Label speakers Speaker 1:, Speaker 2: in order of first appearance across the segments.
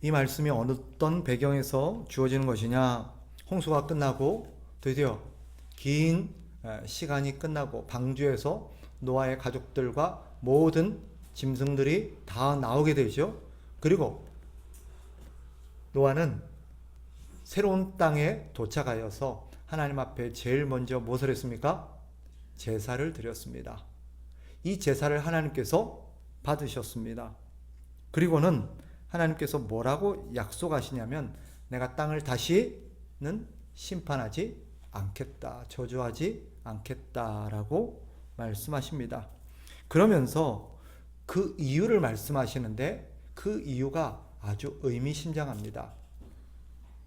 Speaker 1: 이 말씀이 어떤 배경에서 주어지는 것이냐? 홍수가 끝나고 드디어 긴 시간이 끝나고 방주에서 노아의 가족들과 모든 짐승들이 다 나오게 되죠. 그리고 노아는 새로운 땅에 도착하여서 하나님 앞에 제일 먼저 무엇을 했습니까? 제사를 드렸습니다. 이 제사를 하나님께서 받으셨습니다. 그리고는 하나님께서 뭐라고 약속하시냐면 내가 땅을 다시는 심판하지 않겠다, 저주하지 않겠다라고 말씀하십니다. 그러면서 그 이유를 말씀하시는데 그 이유가 아주 의미심장합니다.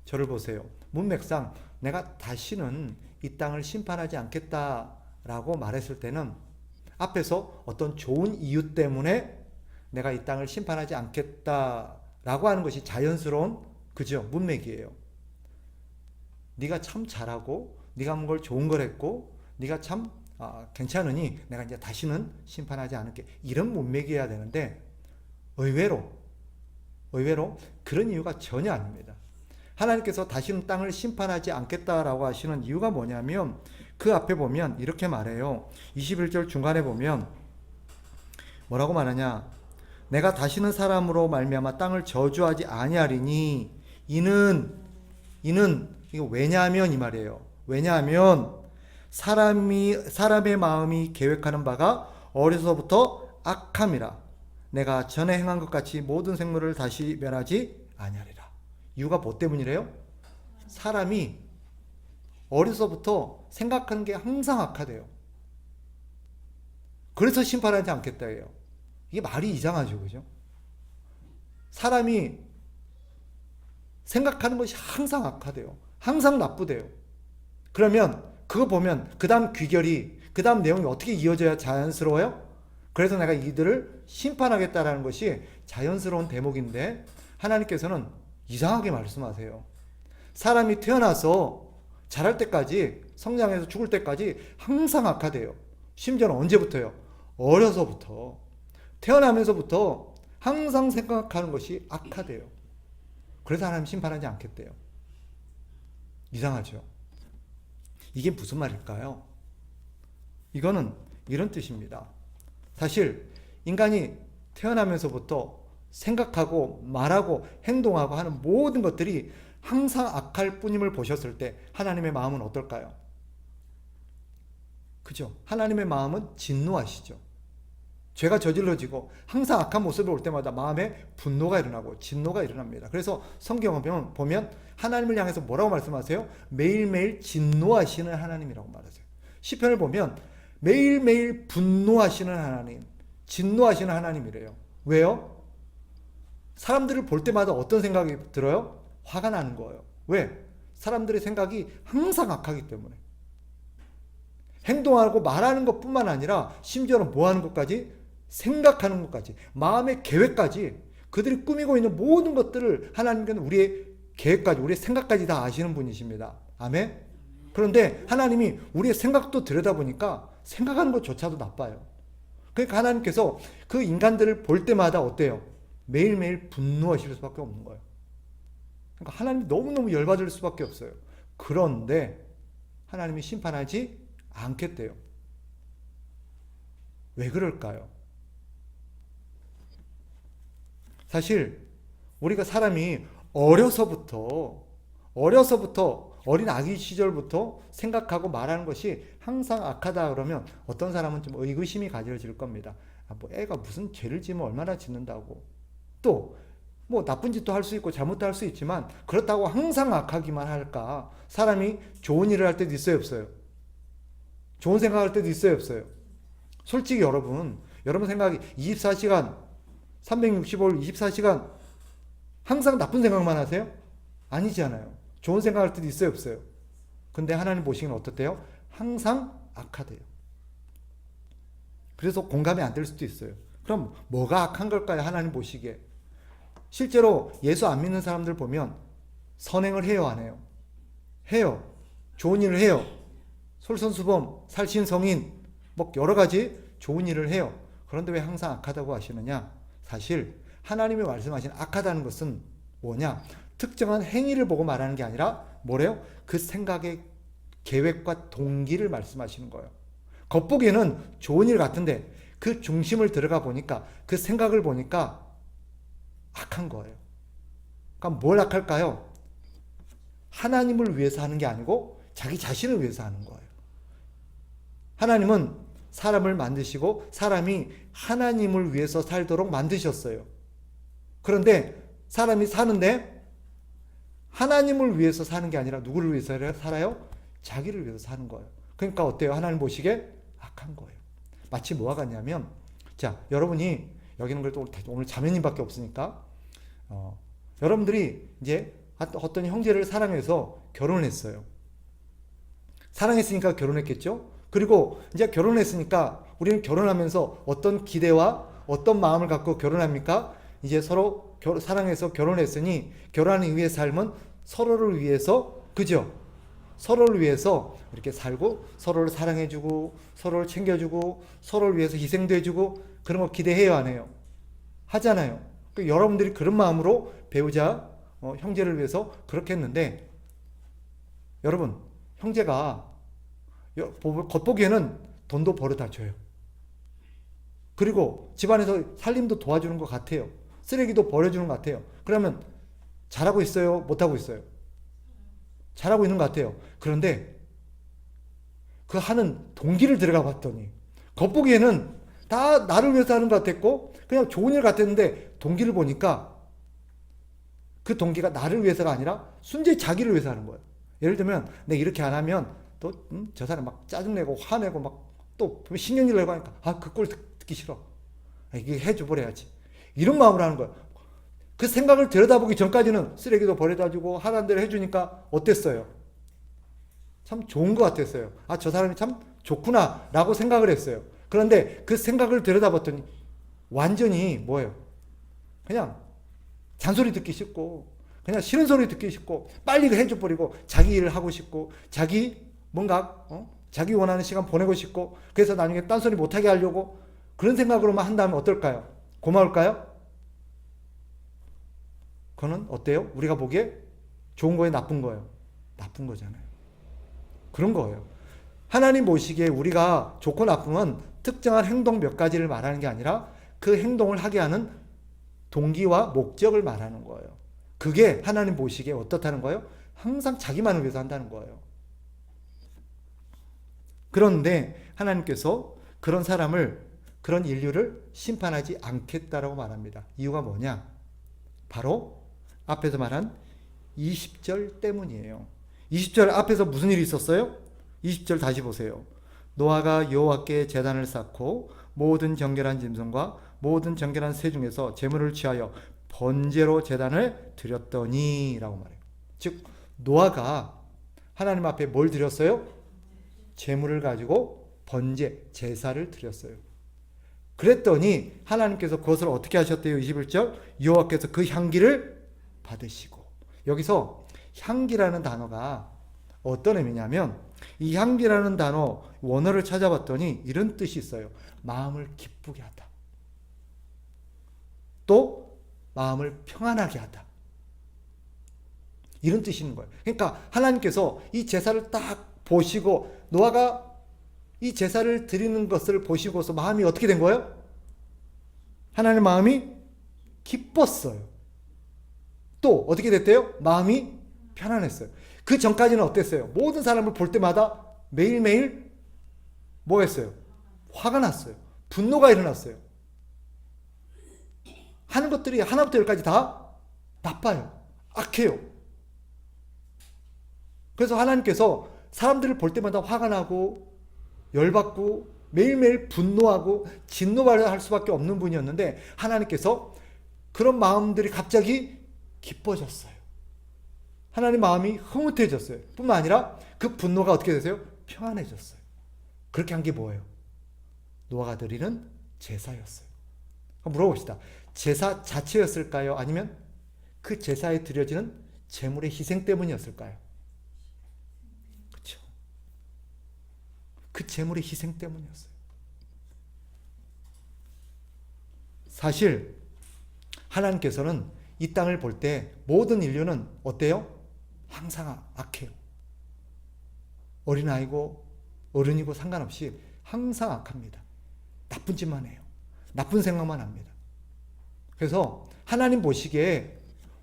Speaker 1: 저를 보세요. 문맥상 내가 다시는 이 땅을 심판하지 않겠다라고 말했을 때는 앞에서 어떤 좋은 이유 때문에 내가 이 땅을 심판하지 않겠다라고 하는 것이 자연스러운 그죠? 문맥이에요. 네가 참 잘하고 네가 뭔가 좋은 걸 했고 네가 참 괜찮으니 내가 이제 다시는 심판하지 않을게. 이런 문맥이어야 되는데 의외로 그런 이유가 전혀 아닙니다. 하나님께서 다시는 땅을 심판하지 않겠다라고 하시는 이유가 뭐냐면 그 앞에 보면 이렇게 말해요. 21절 중간에 보면 뭐라고 말하냐? 내가 다시는 사람으로 말미암아 땅을 저주하지 아니하리니 이는 이거 왜냐하면 이 말이에요. 왜냐하면 사람의 마음이 계획하는 바가 어려서부터 악함이라. 내가 전에 행한 것 같이 모든 생물을 다시 멸하지 아니하리라. 이유가 뭐 때문이래요? 사람이 어려서부터 생각하는 게 항상 악하대요. 그래서 심판하지 않겠다 해요. 이게 말이 이상하죠, 그죠? 사람이 생각하는 것이 항상 악하대요. 항상 나쁘대요. 그러면 그거 보면 그 다음 귀결이, 그 다음 내용이 어떻게 이어져야 자연스러워요? 그래서 내가 이들을 심판하겠다라는 것이 자연스러운 대목인데 하나님께서는 이상하게 말씀하세요. 사람이 태어나서 자랄 때까지, 성장해서 죽을 때까지 항상 악하대요. 심지어는 언제부터요? 어려서부터. 태어나면서부터 항상 생각하는 것이 악하대요. 그래서 하나님 심판하지 않겠대요. 이상하죠? 이게 무슨 말일까요? 이거는 이런 뜻입니다. 사실 인간이 태어나면서부터 생각하고 말하고 행동하고 하는 모든 것들이 항상 악할 뿐임을 보셨을 때 하나님의 마음은 어떨까요? 그죠? 하나님의 마음은 진노하시죠. 죄가 저질러지고 항상 악한 모습을 볼 때마다 마음에 분노가 일어나고 진노가 일어납니다. 그래서 성경을 보면 하나님을 향해서 뭐라고 말씀하세요? 매일매일 진노하시는 하나님이라고 말하세요. 시편을 보면 매일매일 분노하시는 하나님, 진노하시는 하나님이래요. 왜요? 사람들을 볼 때마다 어떤 생각이 들어요? 화가 나는 거예요. 왜? 사람들의 생각이 항상 악하기 때문에. 행동하고 말하는 것뿐만 아니라 심지어는 뭐 하는 것까지? 생각하는 것까지, 마음의 계획까지, 그들이 꾸미고 있는 모든 것들을 하나님께는 우리의 계획까지, 우리의 생각까지 다 아시는 분이십니다. 아멘? 그런데 하나님이 우리의 생각도 들여다보니까 생각하는 것조차도 나빠요. 그러니까 하나님께서 그 인간들을 볼 때마다 어때요? 매일매일 분노하실 수밖에 없는 거예요. 그러니까 하나님이 너무너무 열받을 수밖에 없어요. 그런데 하나님이 심판하지 않겠대요. 왜 그럴까요? 사실 우리가 사람이 어려서부터 어린 아기 시절부터 생각하고 말하는 것이 항상 악하다 그러면 어떤 사람은 좀 의구심이 가져질 겁니다. 뭐 애가 무슨 죄를 지으면 얼마나 짓는다고. 또 뭐 나쁜 짓도 할 수 있고 잘못도 할 수 있지만 그렇다고 항상 악하기만 할까? 사람이 좋은 일을 할 때도 있어요, 없어요? 좋은 생각할 때도 있어요, 없어요? 솔직히 여러분 생각이 24시간 365일 24시간 항상 나쁜 생각만 하세요? 아니잖아요. 좋은 생각할 때도 있어요, 없어요? 근데 하나님 보시기는 어떻대요? 항상 악하대요. 그래서 공감이 안 될 수도 있어요. 그럼 뭐가 악한 걸까요? 하나님 보시기에. 실제로 예수 안 믿는 사람들 보면 선행을 해요, 안 해요? 해요. 좋은 일을 해요. 솔선수범, 살신성인, 뭐 여러 가지 좋은 일을 해요. 그런데 왜 항상 악하다고 하시느냐? 사실 하나님이 말씀하신 악하다는 것은 뭐냐? 특정한 행위를 보고 말하는 게 아니라 뭐래요? 그 생각의 계획과 동기를 말씀하시는 거예요. 겉보기에는 좋은 일 같은데 그 중심을 들어가 보니까 그 생각을 보니까 악한 거예요. 그러니까 뭘 악할까요? 하나님을 위해서 하는 게 아니고 자기 자신을 위해서 하는 거예요. 하나님은 사람을 만드시고 사람이 하나님을 위해서 살도록 만드셨어요. 그런데 사람이 사는데 하나님을 위해서 사는 게 아니라 누구를 위해서 살아요? 자기를 위해서 사는 거예요. 그러니까 어때요? 하나님 보시기에 악한 거예요. 마치 뭐와 같냐면, 자, 여러분이 여기는 그래도 오늘 자매님밖에 없으니까 여러분들이 이제 어떤 형제를 사랑해서 결혼을 했어요. 사랑했으니까 결혼했겠죠? 그리고 이제 결혼했으니까 우리는 결혼하면서 어떤 기대와 어떤 마음을 갖고 결혼합니까? 이제 서로 사랑해서 결혼했으니 결혼하는 이후의 삶은 서로를 위해서, 그죠? 서로를 위해서 이렇게 살고 서로를 사랑해주고 서로를 챙겨주고 서로를 위해서 희생도 해주고 그런 거 기대해요, 안 해요? 하잖아요. 여러분들이 그런 마음으로 배우자, 형제를 위해서 그렇게 했는데, 여러분, 형제가 겉보기에는 돈도 벌어다 줘요. 그리고 집안에서 살림도 도와주는 것 같아요. 쓰레기도 버려주는 것 같아요. 그러면 잘하고 있어요? 못하고 있어요? 잘하고 있는 것 같아요. 그런데 그 하는 동기를 들어가 봤더니 겉보기에는 다 나를 위해서 하는 것 같았고 그냥 좋은 일 같았는데 동기를 보니까 그 동기가 나를 위해서가 아니라 순전히 자기를 위해서 하는 거예요. 예를 들면 내가 이렇게 안 하면 또 저 사람 막 짜증내고 화내고 막 또 신경질 내고 하니까 그 꼴 듣기 싫어. 이게 해줘버려야지. 이런 마음으로 하는 거예요. 그 생각을 들여다보기 전까지는 쓰레기도 버려다주고 하라는 대로 해주니까 어땠어요? 참 좋은 것 같았어요. 저 사람이 참 좋구나 라고 생각을 했어요. 그런데 그 생각을 들여다봤더니 완전히 뭐예요? 그냥 잔소리 듣기 싫고 그냥 싫은 소리 듣기 싫고 빨리 해줘버리고 자기 일을 하고 싶고 자기 뭔가 자기 원하는 시간 보내고 싶고 그래서 나중에 딴소리 못하게 하려고 그런 생각으로만 한다면 어떨까요? 고마울까요? 그거는 어때요? 우리가 보기에 좋은 거예요? 나쁜 거예요? 나쁜 거잖아요. 그런 거예요. 하나님 보시기에 우리가 좋고 나쁨은 특정한 행동 몇 가지를 말하는 게 아니라 그 행동을 하게 하는 동기와 목적을 말하는 거예요. 그게 하나님 보시기에 어떻다는 거예요? 항상 자기만을 위해서 한다는 거예요. 그런데 하나님께서 그런 사람을, 그런 인류를 심판하지 않겠다라고 말합니다. 이유가 뭐냐? 바로 앞에서 말한 20절 때문이에요. 20절 앞에서 무슨 일이 있었어요? 20절 다시 보세요. 노아가 여호와께 제단을 쌓고 모든 정결한 짐승과 모든 정결한 새 중에서 제물을 취하여 번제로 제단을 드렸더니 라고 말해요. 즉 노아가 하나님 앞에 뭘 드렸어요? 제물을 가지고 번제, 제사를 드렸어요. 그랬더니 하나님께서 그것을 어떻게 하셨대요? 21절 여호와께서 그 향기를 받으시고. 여기서 향기라는 단어가 어떤 의미냐면 이 향기라는 단어 원어를 찾아봤더니 이런 뜻이 있어요. 마음을 기쁘게 하다. 또 마음을 평안하게 하다. 이런 뜻이 있는 거예요. 그러니까 하나님께서 이 제사를 딱 보시고 노아가 이 제사를 드리는 것을 보시고서 마음이 어떻게 된 거예요? 하나님의 마음이 기뻤어요. 또 어떻게 됐대요? 마음이 편안했어요. 그 전까지는 어땠어요? 모든 사람을 볼 때마다 매일매일 뭐 했어요? 화가 났어요. 분노가 일어났어요. 하는 것들이 하나부터 열까지 다 나빠요. 악해요. 그래서 하나님께서 사람들을 볼 때마다 화가 나고 열받고 매일매일 분노하고 진노할 수밖에 없는 분이었는데 하나님께서 그런 마음들이 갑자기 기뻐졌어요. 하나님 마음이 흐뭇해졌어요. 뿐만 아니라 그 분노가 어떻게 되세요? 평안해졌어요. 그렇게 한 게 뭐예요? 노아가 드리는 제사였어요. 물어봅시다. 제사 자체였을까요? 아니면 그 제사에 드려지는 제물의 희생 때문이었을까요? 그렇죠. 그 제물의 희생 때문이었어요. 사실 하나님께서는 이 땅을 볼 때 모든 인류는 어때요? 항상 악해요. 어린아이고 어른이고 상관없이 항상 악합니다. 나쁜 짓만 해요. 나쁜 생각만 합니다. 그래서 하나님 보시기에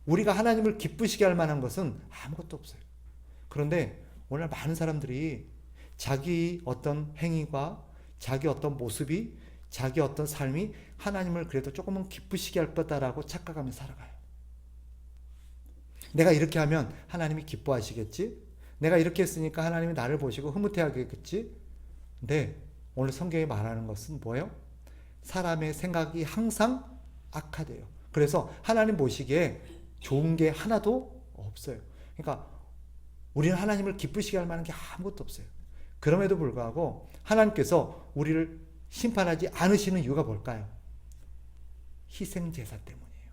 Speaker 1: 우리가 하나님을 기쁘시게 할 만한 것은 아무것도 없어요. 그런데 오늘 많은 사람들이 자기 어떤 행위가, 자기 어떤 모습이, 자기 어떤 삶이 하나님을 그래도 조금은 기쁘시게 할 거다라고 착각하며 살아가요. 내가 이렇게 하면 하나님이 기뻐하시겠지? 내가 이렇게 했으니까 하나님이 나를 보시고 흐뭇해하겠지? 근데 오늘 성경이 말하는 것은 뭐예요? 사람의 생각이 항상 악하대요. 그래서 하나님 보시기에 좋은 게 하나도 없어요. 그러니까 우리는 하나님을 기쁘시게 할 만한 게 아무것도 없어요. 그럼에도 불구하고 하나님께서 우리를 심판하지 않으시는 이유가 뭘까요? 희생제사 때문이에요.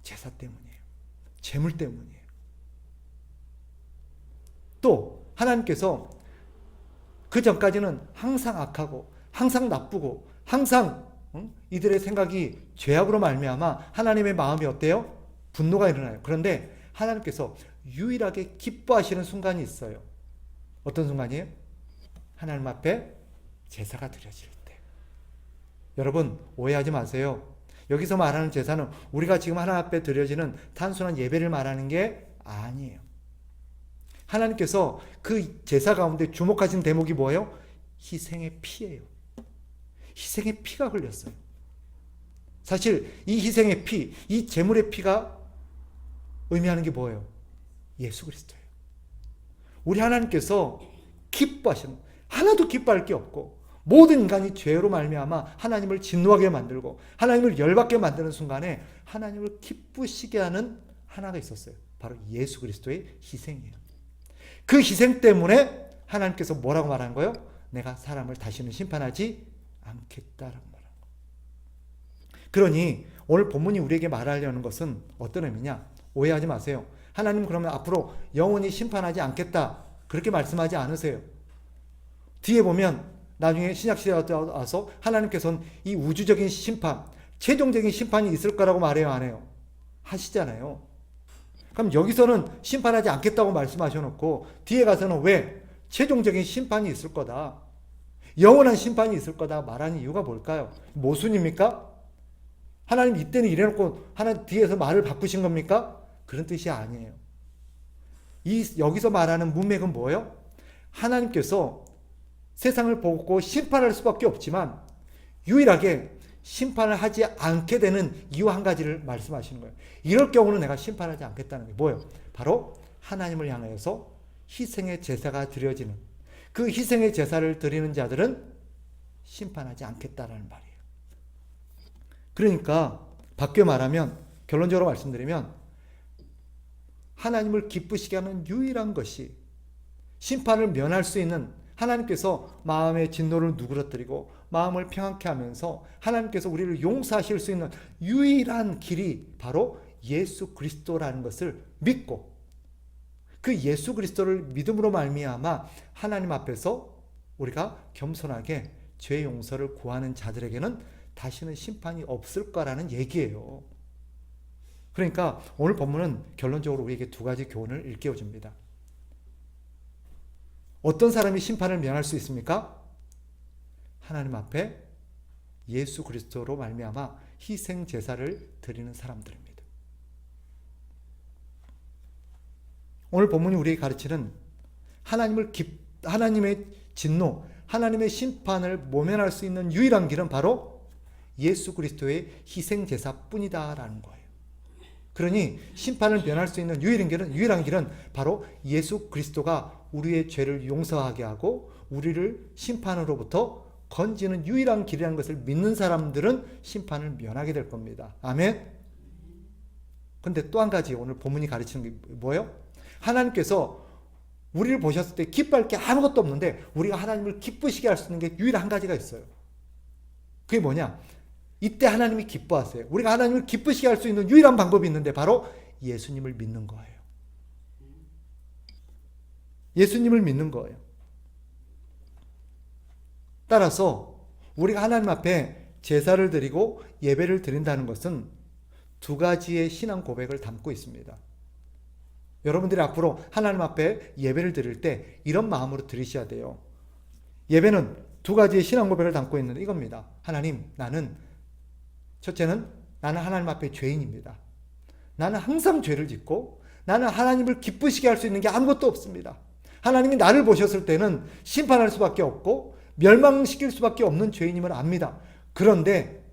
Speaker 1: 제사 때문이에요. 재물 때문이에요. 또 하나님께서 그 전까지는 항상 악하고 항상 나쁘고 항상 이들의 생각이 죄악으로 말미암아 하나님의 마음이 어때요? 분노가 일어나요. 그런데 하나님께서 유일하게 기뻐하시는 순간이 있어요. 어떤 순간이에요? 하나님 앞에 제사가 드려질 때. 여러분 오해하지 마세요. 여기서 말하는 제사는 우리가 지금 하나님 앞에 드려지는 단순한 예배를 말하는 게 아니에요. 하나님께서 그 제사 가운데 주목하신 대목이 뭐예요? 희생의 피예요. 희생의 피가 흘렸어요. 사실 이 희생의 피, 이 제물의 피가 의미하는 게 뭐예요? 예수 그리스도예요. 우리 하나님께서 기뻐하시는, 하나도 기뻐할 게 없고 모든 인간이 죄로 말미암아 하나님을 진노하게 만들고 하나님을 열받게 만드는 순간에 하나님을 기쁘시게 하는 하나가 있었어요. 바로 예수 그리스도의 희생이에요. 그 희생 때문에 하나님께서 뭐라고 말한 거예요? 내가 사람을 다시는 심판하지 않겠다라고 말한 거예요. 그러니 오늘 본문이 우리에게 말하려는 것은 어떤 의미냐? 오해하지 마세요. 하나님 그러면 앞으로 영원히 심판하지 않겠다 그렇게 말씀하지 않으세요. 뒤에 보면 나중에 신약시대에 와서 하나님께서는 이 우주적인 심판, 최종적인 심판이 있을 거라고 말해요, 안 해요? 하시잖아요. 그럼 여기서는 심판하지 않겠다고 말씀하셔놓고 뒤에 가서는 왜? 최종적인 심판이 있을 거다. 영원한 심판이 있을 거다 말하는 이유가 뭘까요? 모순입니까? 하나님 이때는 이래놓고 하나님 뒤에서 말을 바꾸신 겁니까? 그런 뜻이 아니에요. 여기서 말하는 문맥은 뭐예요? 하나님께서 세상을 보고 심판할 수밖에 없지만 유일하게 심판을 하지 않게 되는 이유 한 가지를 말씀하시는 거예요. 이럴 경우는 내가 심판하지 않겠다는 게 뭐예요? 바로 하나님을 향하여서 희생의 제사가 드려지는, 그 희생의 제사를 드리는 자들은 심판하지 않겠다라는 말이에요. 그러니까 바뀌어 말하면, 결론적으로 말씀드리면 하나님을 기쁘시게 하는 유일한 것이, 심판을 면할 수 있는, 하나님께서 마음의 진노를 누그러뜨리고 마음을 평안케 하면서 하나님께서 우리를 용서하실 수 있는 유일한 길이 바로 예수 그리스도라는 것을 믿고, 그 예수 그리스도를 믿음으로 말미암아 하나님 앞에서 우리가 겸손하게 죄 용서를 구하는 자들에게는 다시는 심판이 없을 거라는 얘기예요. 그러니까 오늘 본문은 결론적으로 우리에게 두 가지 교훈을 일깨워줍니다. 어떤 사람이 심판을 면할 수 있습니까? 하나님 앞에 예수 그리스도로 말미암아 희생 제사를 드리는 사람들입니다. 오늘 본문이 우리에게 가르치는 하나님의 진노, 하나님의 심판을 모면할 수 있는 유일한 길은 바로 예수 그리스도의 희생 제사뿐이다라는 거예요. 그러니 심판을 면할 수 있는 유일한 길은 바로 예수 그리스도가 우리의 죄를 용서하게 하고 우리를 심판으로부터 건지는 유일한 길이라는 것을 믿는 사람들은 심판을 면하게 될 겁니다. 아멘. 근데 또 한 가지 오늘 본문이 가르치는 게 뭐예요? 하나님께서 우리를 보셨을 때 기뻐할 게 아무것도 없는데 우리가 하나님을 기쁘시게 할 수 있는 게 유일한 한 가지가 있어요. 그게 뭐냐? 이때 하나님이 기뻐하세요. 우리가 하나님을 기쁘시게 할 수 있는 유일한 방법이 있는데 바로 예수님을 믿는 거예요. 예수님을 믿는 거예요. 따라서 우리가 하나님 앞에 제사를 드리고 예배를 드린다는 것은 두 가지의 신앙 고백을 담고 있습니다. 여러분들이 앞으로 하나님 앞에 예배를 드릴 때 이런 마음으로 드리셔야 돼요. 예배는 두 가지의 신앙 고백을 담고 있는 이겁니다. 하나님, 첫째는 나는 하나님 앞에 죄인입니다. 나는 항상 죄를 짓고 나는 하나님을 기쁘시게 할 수 있는 게 아무것도 없습니다. 하나님이 나를 보셨을 때는 심판할 수밖에 없고 멸망시킬 수밖에 없는 죄인임을 압니다. 그런데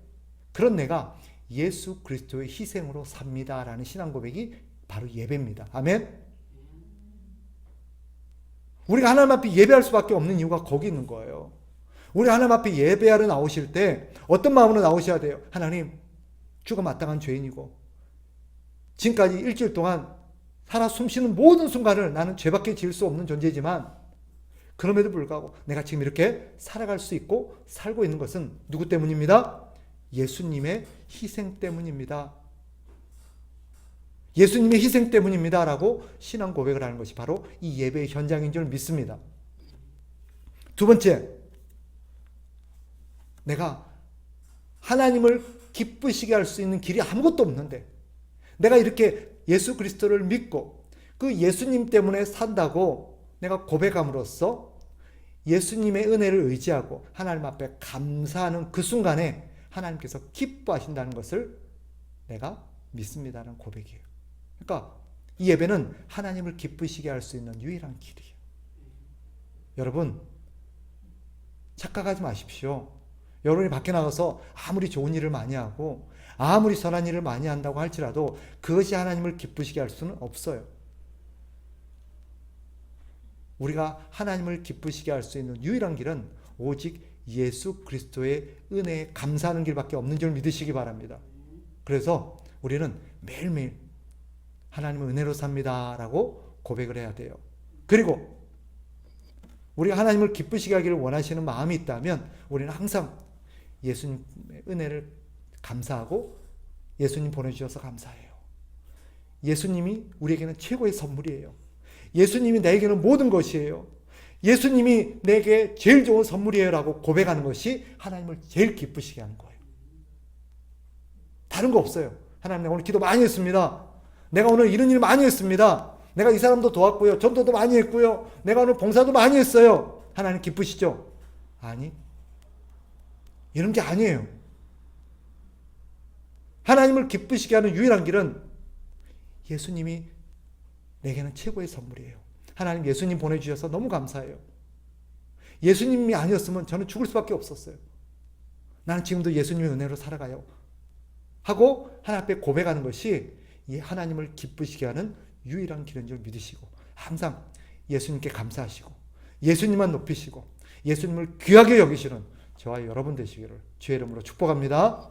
Speaker 1: 그런 내가 예수 그리스도의 희생으로 삽니다 라는 신앙 고백이 바로 예배입니다. 아멘. 우리가 하나님 앞에 예배할 수밖에 없는 이유가 거기 있는 거예요. 우리 하나님 앞에 예배하러 나오실 때 어떤 마음으로 나오셔야 돼요? 하나님, 주가 마땅한 죄인이고 지금까지 일주일 동안 살아 숨쉬는 모든 순간을 나는 죄밖에 지을 수 없는 존재지만 그럼에도 불구하고 내가 지금 이렇게 살아갈 수 있고 살고 있는 것은 누구 때문입니다? 예수님의 희생 때문입니다. 예수님의 희생 때문입니다 라고 신앙 고백을 하는 것이 바로 이 예배의 현장인 줄 믿습니다. 두 번째, 내가 하나님을 기쁘시게 할 수 있는 길이 아무것도 없는데 내가 이렇게 예수 그리스도를 믿고 그 예수님 때문에 산다고 내가 고백함으로써 예수님의 은혜를 의지하고 하나님 앞에 감사하는 그 순간에 하나님께서 기뻐하신다는 것을 내가 믿습니다라는 고백이에요. 그러니까 이 예배는 하나님을 기쁘시게 할 수 있는 유일한 길이에요. 여러분, 착각하지 마십시오. 여러분이 밖에 나가서 아무리 좋은 일을 많이 하고 아무리 선한 일을 많이 한다고 할지라도 그것이 하나님을 기쁘시게 할 수는 없어요. 우리가 하나님을 기쁘시게 할 수 있는 유일한 길은 오직 예수 그리스도의 은혜에 감사하는 길밖에 없는 줄 믿으시기 바랍니다. 그래서 우리는 매일매일 하나님은 은혜로 삽니다 라고 고백을 해야 돼요. 그리고 우리가 하나님을 기쁘시게 하기를 원하시는 마음이 있다면 우리는 항상 예수님의 은혜를 감사하고 예수님 보내주셔서 감사해요. 예수님이 우리에게는 최고의 선물이에요. 예수님이 나에게는 모든 것이에요. 예수님이 내게 제일 좋은 선물이에요 라고 고백하는 것이 하나님을 제일 기쁘시게 하는 거예요. 다른 거 없어요. 하나님, 내가 오늘 기도 많이 했습니다. 내가 오늘 이런 일 많이 했습니다. 내가 이 사람도 도왔고요. 전도도 많이 했고요. 내가 오늘 봉사도 많이 했어요. 하나님 기쁘시죠? 아니, 이런 게 아니에요. 하나님을 기쁘시게 하는 유일한 길은 예수님이 내게는 최고의 선물이에요. 하나님, 예수님 보내주셔서 너무 감사해요. 예수님이 아니었으면 저는 죽을 수밖에 없었어요. 나는 지금도 예수님의 은혜로 살아가요. 하고 하나님 앞에 고백하는 것이 이 하나님을 기쁘시게 하는 유일한 길인 줄 믿으시고 항상 예수님께 감사하시고 예수님만 높이시고 예수님을 귀하게 여기시는 저와 여러분 되시기를 주의 이름으로 축복합니다.